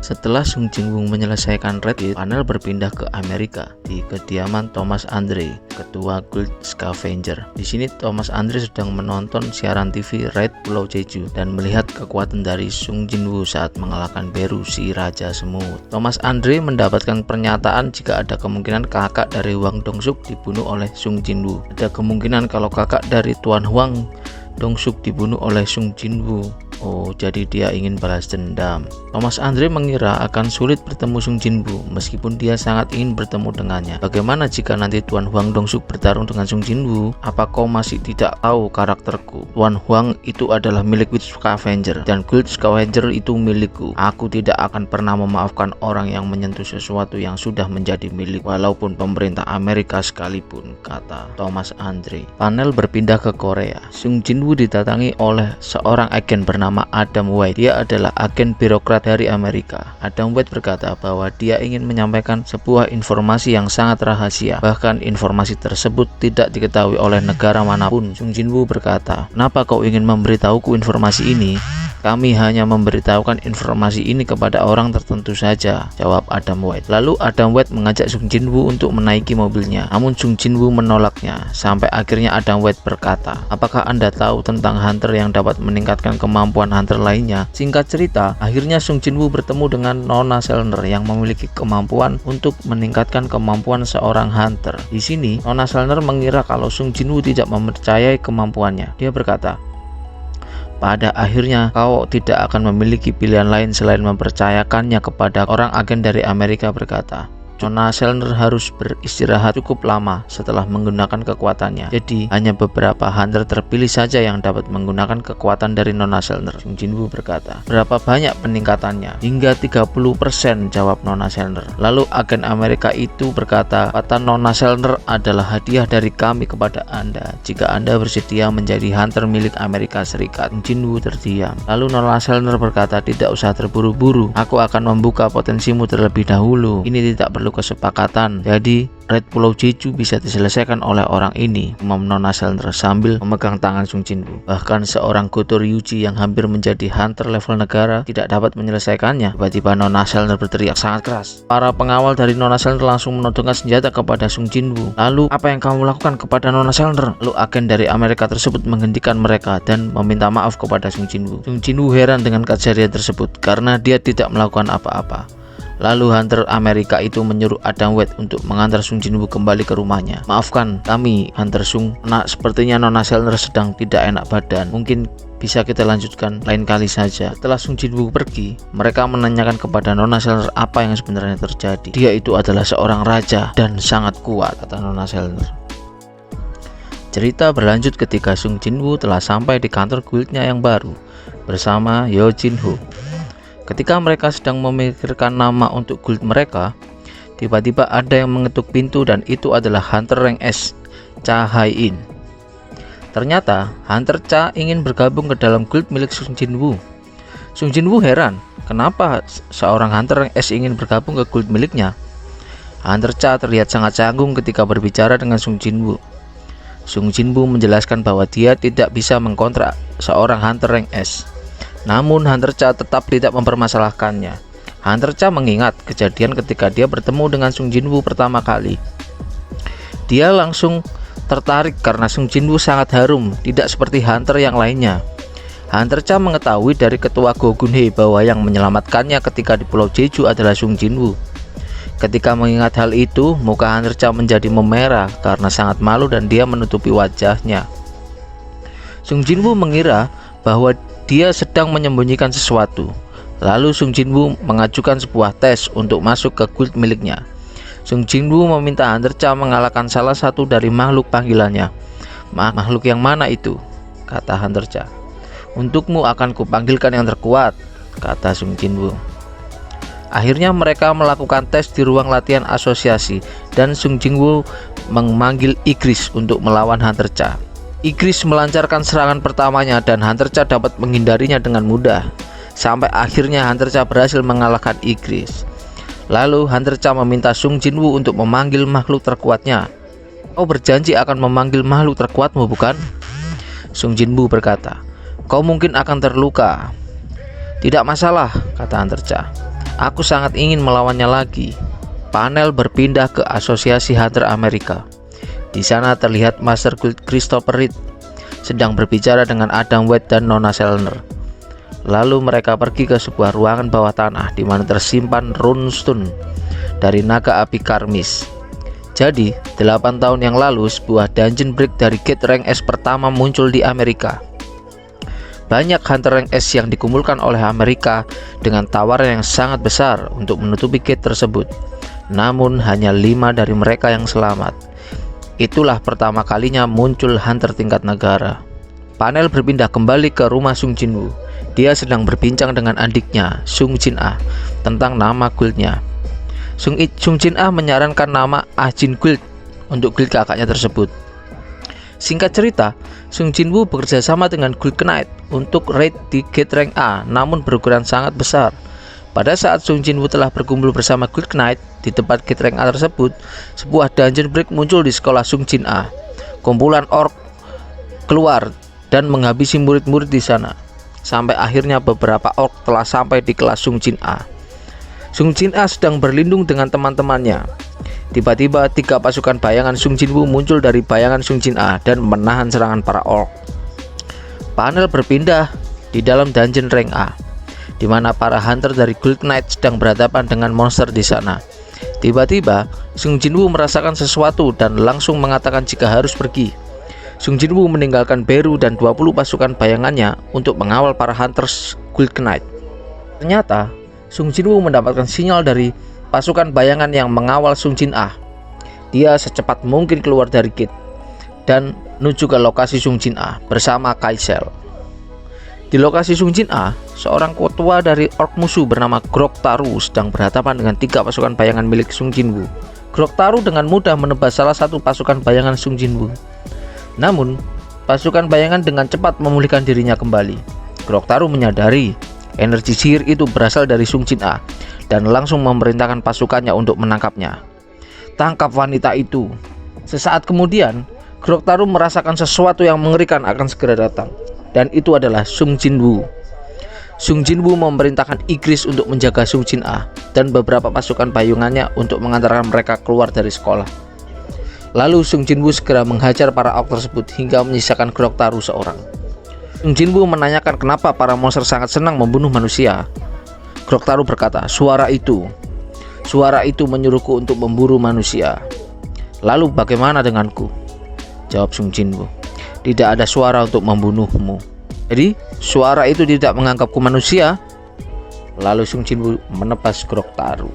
Setelah Sung Jinwoo menyelesaikan Red Guild, panel berpindah ke Amerika di kediaman Thomas Andre, ketua Guild Scavenger. Di sini Thomas Andre sedang menonton siaran TV Raid Pulau Jeju dan melihat kekuatan dari Sung Jinwoo saat mengalahkan Beru, si Raja Semut. Thomas Andre mendapatkan pernyataan jika ada kemungkinan kakak dari Hwang Dong-suk dibunuh oleh Sung Jinwoo. Ada kemungkinan kalau kakak dari Tuan Hwang Dong-suk dibunuh oleh Sung Jinwoo. Oh, jadi dia ingin balas dendam. Thomas Andre mengira akan sulit bertemu Sung Jinwoo meskipun dia sangat ingin bertemu dengannya. Bagaimana jika nanti Tuan Hwang Dong-suk bertarung dengan Sung Jinwoo? Apa kau masih tidak tahu karakterku? Tuan Hwang itu adalah milik Guild Scavenger dan Guild Scavenger itu milikku. Aku tidak akan pernah memaafkan orang yang menyentuh sesuatu yang sudah menjadi milik, walaupun pemerintah Amerika sekalipun, kata Thomas Andre. Panel berpindah ke Korea. Sung Jinwoo didatangi oleh seorang agen bernama Adam White. Dia adalah agen birokrat dari Amerika. Adam White berkata bahwa dia ingin menyampaikan sebuah informasi yang sangat rahasia. Bahkan informasi tersebut tidak diketahui oleh negara manapun. Sung Jinwoo berkata, "Kenapa kau ingin memberitahuku informasi ini?" "Kami hanya memberitahukan informasi ini kepada orang tertentu saja," jawab Adam White. Lalu Adam White mengajak Sung Jinwoo untuk menaiki mobilnya. Namun Sung Jinwoo menolaknya. Sampai akhirnya Adam White berkata, "Apakah Anda tahu tentang hunter yang dapat meningkatkan kemampuan hunter lainnya?" Singkat cerita, akhirnya Sung Jinwoo bertemu dengan Nona Selner yang memiliki kemampuan untuk meningkatkan kemampuan seorang hunter. Di sini, Nona Selner mengira kalau Sung Jinwoo tidak mempercayai kemampuannya. Dia berkata, "Pada akhirnya kau tidak akan memiliki pilihan lain selain mempercayakannya kepada orang." Agen dari Amerika berkata, Nona Selner harus beristirahat cukup lama setelah menggunakan kekuatannya. Jadi hanya beberapa hunter terpilih saja yang dapat menggunakan kekuatan dari Nona Selner. Sung Jinwoo berkata, "Berapa banyak peningkatannya?" "Hingga 30%, jawab Nona Selner. Lalu agen Amerika itu berkata, "Kata Nona Selner adalah hadiah dari kami kepada Anda jika Anda bersedia menjadi hunter milik Amerika Serikat." Sung Jinwoo terdiam. Lalu Nona Selner berkata, "Tidak usah terburu-buru. Aku akan membuka potensimu terlebih dahulu. Ini tidak perlu kesepakatan. Jadi Raid Pulau Jeju bisa diselesaikan oleh orang ini," umum Nona Selner sambil memegang tangan Sung Jinwoo. "Bahkan seorang Goto Ryuji yang hampir menjadi hunter level negara tidak dapat menyelesaikannya." Tiba-tiba Nona Selner berteriak sangat keras. Para pengawal dari Nona Selner langsung menodongkan senjata kepada Sung Jinwoo. "Lalu apa yang kamu lakukan kepada Nona Selner?" Lalu agen dari Amerika tersebut menghentikan mereka dan meminta maaf kepada Sung Jinwoo. Sung Jinwoo heran dengan kejadian tersebut karena dia tidak melakukan apa-apa. Lalu hunter Amerika itu menyuruh Adam White untuk mengantar Sung Jinwoo kembali ke rumahnya. "Maafkan kami, Hunter Sung. Sepertinya Nona Selner sedang tidak enak badan. Mungkin bisa kita lanjutkan lain kali saja." Setelah Sung Jinwoo pergi, mereka menanyakan kepada Nona Selner apa yang sebenarnya terjadi. "Dia itu adalah seorang raja dan sangat kuat," kata Nona Selner. Cerita berlanjut ketika Sung Jinwoo telah sampai di kantor guildnya yang baru bersama Yo Jin Ho. Ketika mereka sedang memikirkan nama untuk guild mereka, tiba-tiba ada yang mengetuk pintu dan itu adalah Hunter Rank S, Cha Hai-in. Ternyata Hunter Cha ingin bergabung ke dalam guild milik Sung Jinwoo. Sung Jinwoo heran, kenapa seorang Hunter Rank S ingin bergabung ke guild miliknya. Hunter Cha terlihat sangat canggung ketika berbicara dengan Sung Jinwoo. Sung Jinwoo menjelaskan bahwa dia tidak bisa mengkontrak seorang Hunter Rank S. Namun Hunter Cha tetap tidak mempermasalahkannya. Hunter Cha mengingat kejadian ketika dia bertemu dengan Sung Jinwoo pertama kali. Dia langsung tertarik karena Sung Jinwoo sangat harum, tidak seperti hunter yang lainnya. Hunter Cha mengetahui dari ketua Go Gun Hee bahwa yang menyelamatkannya ketika di Pulau Jeju adalah Sung Jinwoo. Ketika mengingat hal itu, muka Hunter Cha menjadi memerah karena sangat malu dan dia menutupi wajahnya. Sung Jinwoo mengira bahwa dia sedang menyembunyikan sesuatu. Lalu Sung Jinwoo mengajukan sebuah tes untuk masuk ke guild miliknya. Sung Jinwoo meminta Hunter Cha mengalahkan salah satu dari makhluk panggilannya. "Makhluk yang mana itu?" kata Hunter Cha. "Untukmu akan kupanggilkan yang terkuat," kata Sung Jinwoo. Akhirnya mereka melakukan tes di ruang latihan asosiasi dan Sung Jinwoo memanggil Igris untuk melawan Hunter Cha. Igris melancarkan serangan pertamanya dan Hunter Cha dapat menghindarinya dengan mudah. Sampai akhirnya Hunter Cha berhasil mengalahkan Igris. Lalu Hunter Cha meminta Sung Jinwoo untuk memanggil makhluk terkuatnya. "Kau berjanji akan memanggil makhluk terkuatmu, bukan?" Sung Jinwoo berkata, "Kau mungkin akan terluka." "Tidak masalah," kata Hunter Cha. Aku sangat ingin melawannya lagi. Panel berpindah ke Asosiasi Hunter Amerika. Di sana terlihat Master Guild Christopher Reed sedang berbicara dengan Adam White dan Nona Selner. Lalu mereka pergi ke sebuah ruangan bawah tanah di mana tersimpan runestone dari naga api Karmis. Jadi, 8 tahun yang lalu sebuah dungeon break dari Gate Rank S pertama muncul di Amerika. Banyak Hunter Rank S yang dikumpulkan oleh Amerika dengan tawaran yang sangat besar untuk menutupi gate tersebut. Namun hanya 5 dari mereka yang selamat. Itulah pertama kalinya muncul Hunter tingkat negara. Panel berpindah kembali ke rumah Sung Jinwoo. Dia sedang berbincang dengan adiknya, Sung Jin-ah, tentang nama guildnya. Sung Jin-ah menyarankan nama Ah Jin Guild untuk guild kakaknya tersebut. Singkat cerita, Sung Jinwoo bekerja sama dengan Guild Knight untuk raid di Gate Rank A, namun berukuran sangat besar. Pada saat Sung Jinwoo telah berkumpul bersama Guild Knight di tempat Gate Rank A tersebut, sebuah dungeon break muncul di sekolah Sung Jin-ah. Kumpulan orc keluar dan menghabisi murid-murid di sana. Sampai akhirnya beberapa orc telah sampai di kelas Sung Jin-ah. Sung Jin-ah sedang berlindung dengan teman-temannya. Tiba-tiba 3 pasukan bayangan Sung Jinwoo muncul dari bayangan Sung Jin-ah dan menahan serangan para orc. Panel berpindah di dalam dungeon rank A, di mana para hunter dari Guild Knight sedang berhadapan dengan monster di sana. Tiba-tiba, Sung Jinwoo merasakan sesuatu dan langsung mengatakan jika harus pergi. Sung Jinwoo meninggalkan Beru dan 20 pasukan bayangannya untuk mengawal para hunters Guild Knight. Ternyata, Sung Jinwoo mendapatkan sinyal dari pasukan bayangan yang mengawal Sung Jin-ah. Dia secepat mungkin keluar dari gate dan menuju ke lokasi Sung Jin-ah bersama Kaisel. Di lokasi Sung Jin-ah, seorang ketua dari orc musuh bernama Grok Taru sedang berhadapan dengan 3 pasukan bayangan milik Sung Jinwoo. Grok Taru dengan mudah menebas salah satu pasukan bayangan Sung Jinwoo. Namun, pasukan bayangan dengan cepat memulihkan dirinya kembali. Grok Taru menyadari energi sihir itu berasal dari Sung Jin-ah dan langsung memerintahkan pasukannya untuk menangkapnya. Tangkap wanita itu. Sesaat kemudian, Grok Taru merasakan sesuatu yang mengerikan akan segera datang. Dan itu adalah Sung Jinwoo. Sung Jinwoo memerintahkan Igris untuk menjaga Sung Jin-ah dan beberapa pasukan bayangannya untuk mengantarkan mereka keluar dari sekolah. Lalu Sung Jinwoo segera menghajar para orc tersebut hingga menyisakan Grok Taru seorang. Sung Jinwoo menanyakan kenapa para monster sangat senang membunuh manusia. Grok Taru berkata, suara itu menyuruhku untuk memburu manusia. Lalu bagaimana denganku? Jawab Sung Jinwoo. Tidak ada suara untuk membunuhmu. Jadi suara itu tidak menganggapku manusia. Lalu Sung Jinwoo menebas Grok Taru.